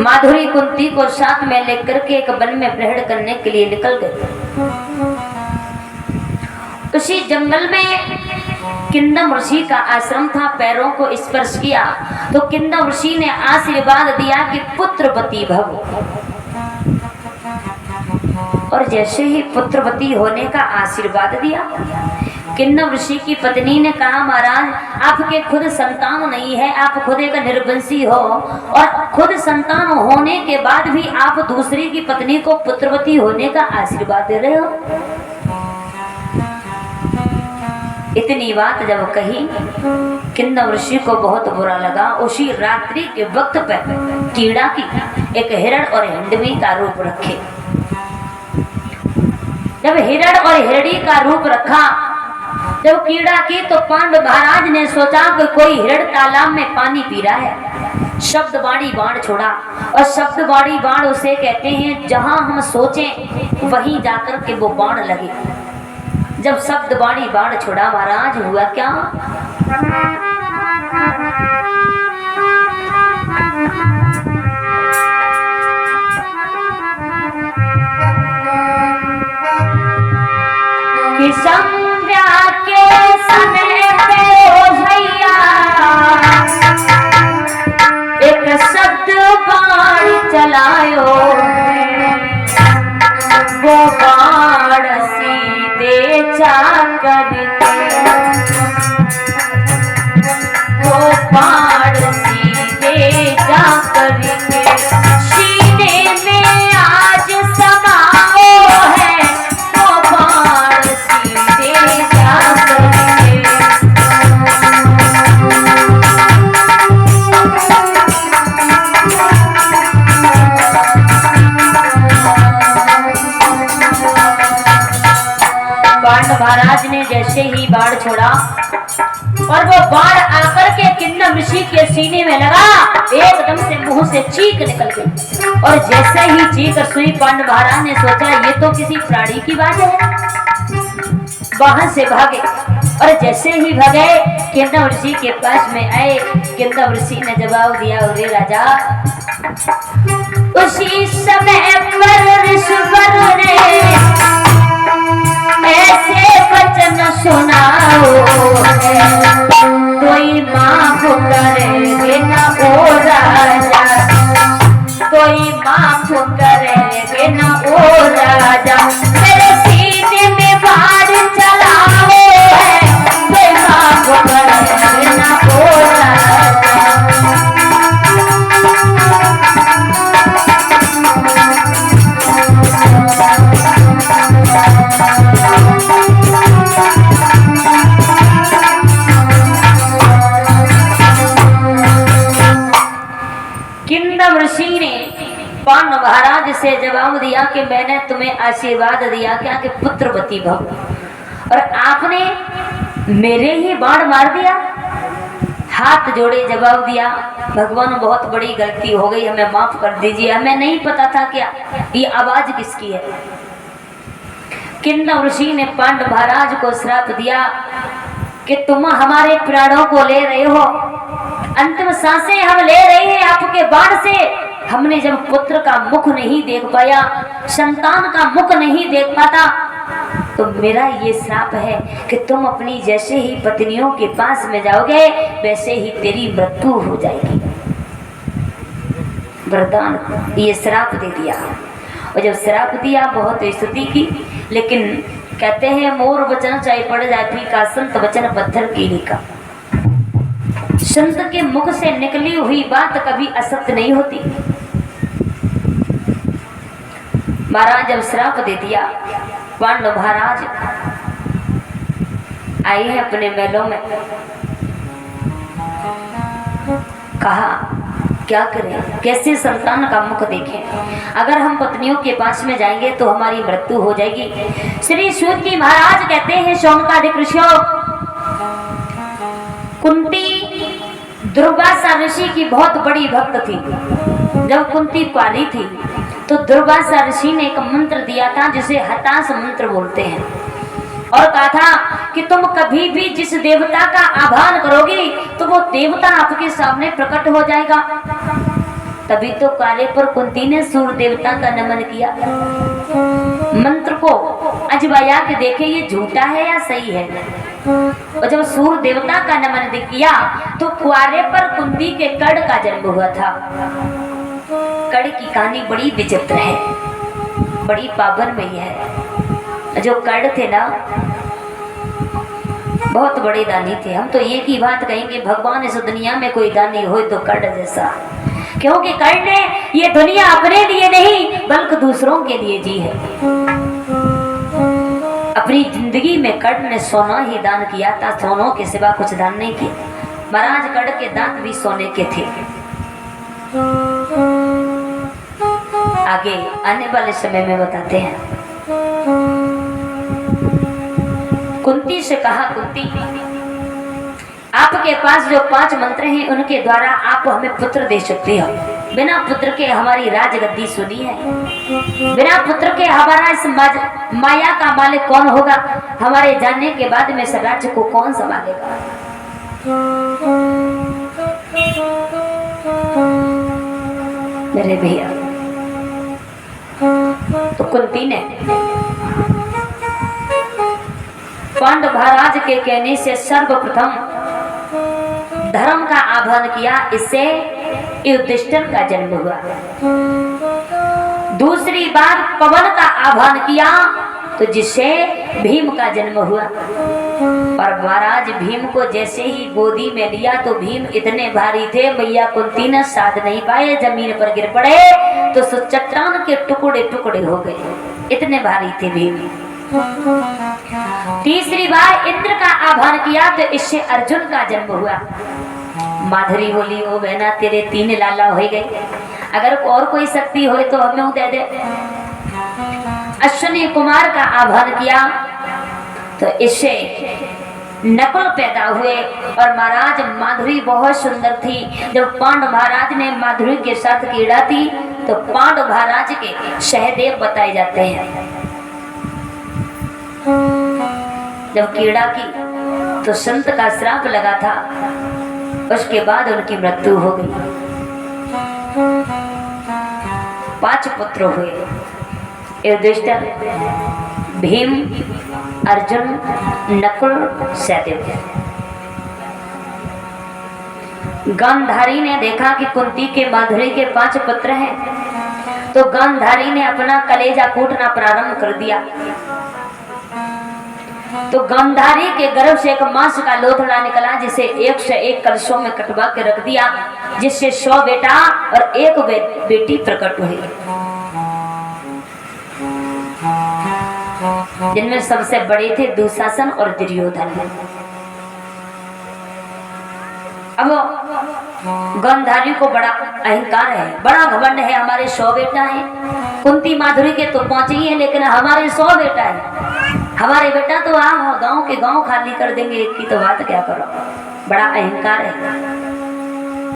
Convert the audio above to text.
माधुरी कुंती को साथ में लेकर के एक वन में प्रहण करने के लिए निकल गए। उसी जंगल में किंदम ऋषि का आश्रम था। पैरों को स्पर्श किया तो किंदम ऋषि ने आशीर्वाद दिया कि पुत्रवती भव। और जैसे ही पुत्रवती होने का आशीर्वाद दिया, किंदम ऋषि की पत्नी ने कहा, महाराज आपके खुद संतान नहीं है, आप खुद एक निर्वंशी हो और खुद संतान होने के बाद भी आप दूसरी की पत्नी को पुत्रवती होने का आशीर्वाद दे रहे हो। इतनी बात जब कही, किंदम ऋषि को बहुत बुरा लगा। उसी रात्रि के वक्त पर कीड़ा की एक हिरण और हिंडवी का रूप रखे। जब हिरण और हिरणी का रूप रखा, जब कीड़ा की, तो पांडव महाराज ने सोचा कि कोई हिरण तालाब में पानी पी रहा है। शब्दवाणी बाण छोड़ा, और शब्दवाणी बाण उसे कहते हैं जहां हम सोचें वहीं जाकर के वो बाण लगे। जब शब्दवाणी बाण छोड़ा, महाराज हुआ क्या, कि संध्या के समय पे भैया एक शब्द बाण चलायो, वो बाण सीधे जाकर वो बाण सीधे जाकर सीने में आज समाओ है, वो बाण सीधे जाकर महाराज ने जैसे ही बाण छोड़ा और वो बाण आकर के किंदम ऋषि के सीने में लगा, एकदम से मुंह से चीख निकल गई। और जैसे ही चीख सुनी, पांडव महाराज ने सोचा ये तो किसी प्राणी की बात है, वहां से भागे। और जैसे ही भागे किंदम ऋषि के पास में आए, किंदम ऋषि ने जवाब दिया, अरे राजा, उसी समय पर ऋषिवर ने ऐसे वचन सुनाओ, कोई माफ करेंगे न ओ राजा, कोई माफ करेंगे न ओ राजा, मेरे सीने में बाण चलाओ है, कोई माफ करेंगे न ओ राजा। किंदम ऋषि ने पांडव महाराज से जवाब दिया कि मैंने तुम्हें आशीर्वाद दिया क्या कि पुत्रवती भव, और आपने मेरे ही बाण मार दिया। हाथ जोड़े जवाब दिया, भगवान बहुत बड़ी गलती हो गई, हमें माफ कर दीजिए, हमें नहीं पता था क्या ये आवाज किसकी है। किंदम ऋषि ने पांडव महाराज को श्राप दिया कि तुम हमारे प्राणों को ले रहे हो, अंतिम सांसें हम ले रहे हैं आपके बाण से। हमने जब पुत्र का मुख नहीं देख पाया, संतान का मुख नहीं देख पाता, तो मेरा ये श्राप है कि तुम अपनी जैसे ही पत्नियों के पास में जाओगे वैसे ही तेरी मृत्यु हो जाएगी। वरदान ये श्राप दे दिया। और जब श्राप दिया बहुत स्तुति की, लेकिन कहते हैं मोर वचन चाहे पड़ जाए फीका, संत वचन पत्थर की लीका। संत के मुख से निकली हुई बात कभी असत्य नहीं होती। महाराज जब श्राप दे दिया, पांडव महाराज आए हैं अपने महलों में, कहा क्या करें, कैसे संतान का मुख देखें, अगर हम पत्नियों के पास में जाएंगे तो हमारी मृत्यु हो जाएगी। श्री सूत जी महाराज कहते हैं, शौनकादिक ऋषियों, कुंती दुर्वासा ऋषि की बहुत बड़ी भक्त थी। जब कुंती कुंवारी थी तो दुर्वासा ऋषि ने एक मंत्र दिया था जिसे हताश मंत्र बोलते हैं, और कहा था कि तुम कभी भी जिस देवता का आह्वान करोगी तो वो देवता आपके सामने प्रकट हो जाएगा। तभी तो कार्य पर कुंती ने सूर्य देवता का नमन किया। मंत्र को अजमाया के देखे ये झूठा है या सही है। और जब सूर्य देवता का नमन किया तो कुआरे पर कुंती के कड़ का जन्म हुआ था। कड़ की कहानी बड़ी विचित्र है, बड़ी पावनमयी है। जो कड़ थे ना बहुत बड़े दानी थे। हम तो एक ही बात कहेंगे, भगवान इस दुनिया में कोई दानी हो तो कड़ जैसा, क्योंकि कड़ ने ये दुनिया अपने लिए नहीं बल्कि दूसरों के लिए जी है। अपनी जिंदगी में कड़ ने सोना ही दान किया था, सोनों के सिवा कुछ दान नहीं किया। महाराज कड़ के दांत भी सोने के थे। आगे आने वाले समय में बताते हैं। कुंती से कहा, कुंती आपके पास जो 5 मंत्र हैं उनके द्वारा आप हमें पुत्र दे सकते हो। बिना पुत्र के हमारी राजगद्दी सुनी है, बिना पुत्र के हमारा इस माया का मालिक कौन होगा, हमारे जानने के बाद में इस राज्य को कौन संभालेगा। मेरे भैया तो कुंती ने पांडव महाराज के कहने से सर्वप्रथम धर्म का आह्वान किया, इससे युधिष्ठिर का जन्म हुआ। दूसरी बार पवन का आह्वान किया तो जिससे भीम का जन्म हुआ। और महाराज भीम को जैसे ही गोदी में लिया तो भीम इतने भारी थे, मैया कुंती ने साध नहीं पाए, जमीन पर गिर पड़े तो चट्टान के टुकड़े टुकड़े हो गए, इतने भारी थे भीम। तीसरी बार इंद्र का आह्वान किया तो इससे अर्जुन का जन्म हुआ। माधुरी बोली, ओ बहना तेरे 3 लाला हो गए, अगर और कोई शक्ति हो तो हमें दे दे। अश्विनी कुमार का आह्वान किया तो इससे नकुल पैदा हुए। और महाराज माधुरी बहुत सुंदर थी। जब पांडव महाराज ने माधुरी के साथ कीड़ा थी तो पांडव महाराज के सहदेव बताए जाते हैं। जब कीड़ा की तो संत का श्राप लगा था, उसके बाद उनकी मृत्यु हो गई। 5 पुत्र हुए, युधिष्ठिर, भीम, अर्जुन, नकुल, सहदेव। गांधारी ने देखा कि कुंती के माधुरी के 5 पुत्र हैं तो गांधारी ने अपना कलेजा कूटना प्रारंभ कर दिया। तो गांधारी के गर्भ से एक मांस का लोथड़ा निकला, जिसे 1 से 1 कलशों में कटवा के रख दिया, जिससे 100 बेटा और 1 बेटी प्रकट हुई, जिनमें सबसे बड़े थे दुशासन और दुर्योधन। अब गांधारी को बड़ा अहंकार है, बड़ा घमंड है, हमारे 100 बेटा हैं। कुंती माधुरी के तो पहुंचे ही है, लेकिन हमारे 100 बेटा है, हमारे बेटा तो गांव के गांव खाली कर देंगे, एक की तो बात क्या करो, बड़ा अहंकार है।